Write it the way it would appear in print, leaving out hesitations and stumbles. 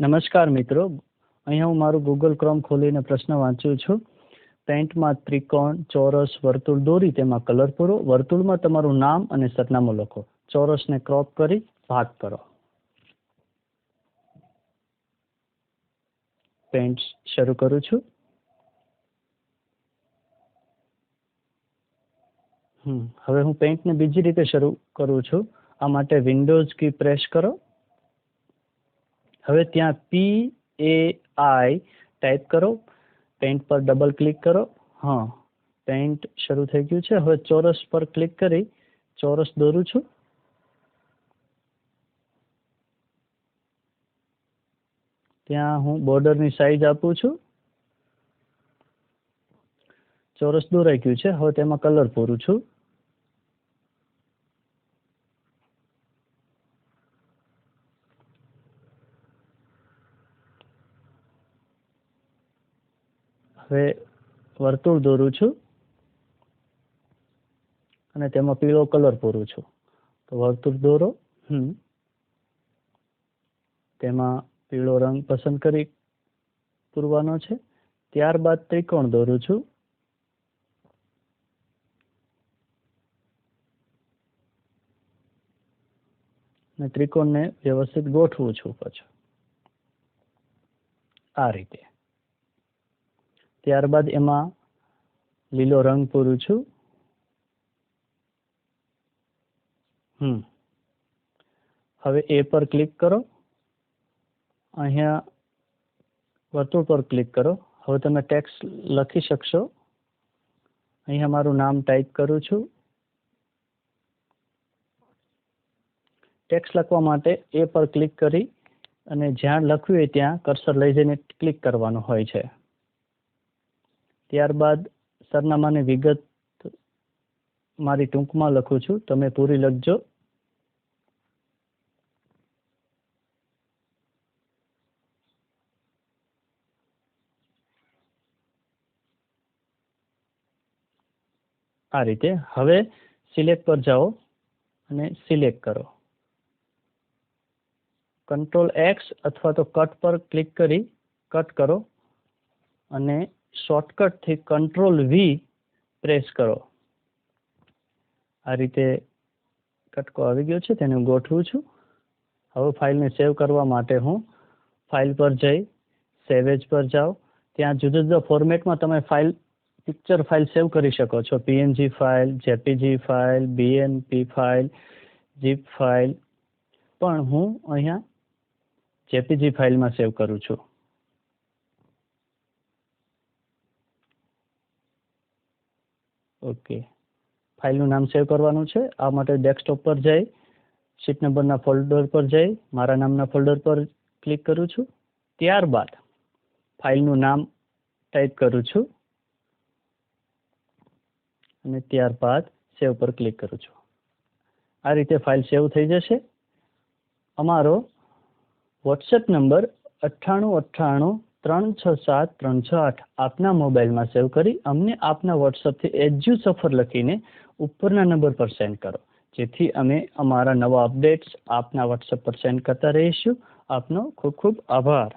નમસ્કાર મિત્રો, અહીંયા હું મારું ગૂગલ ક્રોમ ખોલીને પ્રશ્ન વાંચું છું. પેઇન્ટમાં ત્રિકોણ, ચોરસ, વર્તુળ દોરી તેમાં કલર પૂરો. વર્તુળમાં તમારું નામ અને સરનામું લખો. ચોરસને ક્રોપ કરી ભાગ કરો. પેઇન્ટ શરૂ કરું છું. હવે હું પેઇન્ટને બીજી રીતે શરૂ કરું છું. આ માટે વિન્ડોઝ કી પ્રેસ કરો. હવે ત્યાં PAI ટાઈપ કરો. પેઇન્ટ પર ડબલ ક્લિક કરો. પેઇન્ટ શરૂ થઈ ગયું છે. હવે ચોરસ પર ક્લિક કરી ચોરસ દોરું છું. ત્યાં હું બોર્ડરની સાઈઝ આપું છું. ચોરસ દોરાઈ ગયું છે. હવે તેમાં કલર પૂરું છું. હવે વર્તુળ દોરું છું અને તેમાં પીળો કલર પૂરું છું. તો વર્તુળ દોરો. તેમાં પીળો રંગ પસંદ કરી પૂરવાનો છે. ત્યારબાદ ત્રિકોણ દોરું છું. અને ત્રિકોણને વ્યવસ્થિત ગોઠવું છું પાછું આ રીતે. ત્યારબાદ એમાં લીલો રંગ પૂરું છું. હવે એ પર ક્લિક કરો. અહીંયા વર્તુળ પર ક્લિક કરો. હવે તમે ટેક્સ્ટ લખી શકશો. અહીંયા મારું નામ ટાઈપ કરું છું. ટેક્સ્ટ લખવા માટે એ પર ક્લિક કરી અને જ્યાં લખ્યું હોય ત્યાં કર્સર લઈ જઈને ક્લિક કરવાનું હોય છે. ત્યારબાદ સરનામાની વિગત મારી ટૂંકમાં લખું છું, તમે પૂરી લખજો. આ રીતે. હવે સિલેક્ટ પર જાઓ અને સિલેક્ટ કરો. Ctrl+X અથવા તો કટ પર ક્લિક કરી કટ કરો અને શોર્ટકટથી Ctrl+V પ્રેસ કરો. આ રીતે કટકો આવી ગયો છે. તેને હું ગોઠવું છું. હવે ફાઇલને સેવ કરવા માટે હું ફાઇલ પર જઈ સેવ એઝ પર જાઓ. ત્યાં જુદા જુદા ફોર્મેટમાં તમે પિક્ચર ફાઇલ સેવ કરી શકો છો. PNG file, JPG file, BMP file, zip file. પણ હું અહીંયા JPG ફાઇલમાં સેવ કરું છું. ઓકે. ફાઇલનું નામ સેવ કરવાનું છે. આ માટે ડેસ્કટોપ પર જઈ શીટ નંબરના ફોલ્ડર પર જઈ મારા નામના ફોલ્ડર પર ક્લિક કરું છું. ત્યારબાદ ફાઇલનું નામ ટાઈપ કરું છું અને ત્યારબાદ સેવ પર ક્લિક કરું છું. આ રીતે ફાઇલ સેવ થઈ જશે. અમારો વોટ્સએપ નંબર 9898367368 આપના મોબાઈલમાં સેવ કરી અમને આપના વોટ્સએપથી એજ્યુસફર લખીને ઉપરના નંબર પર સેન્ડ કરો, જેથી અમે અમારા નવા અપડેટ્સ આપના વોટ્સએપ પર સેન્ડ કરતા રહીશું. આપનો ખૂબ ખૂબ આભાર.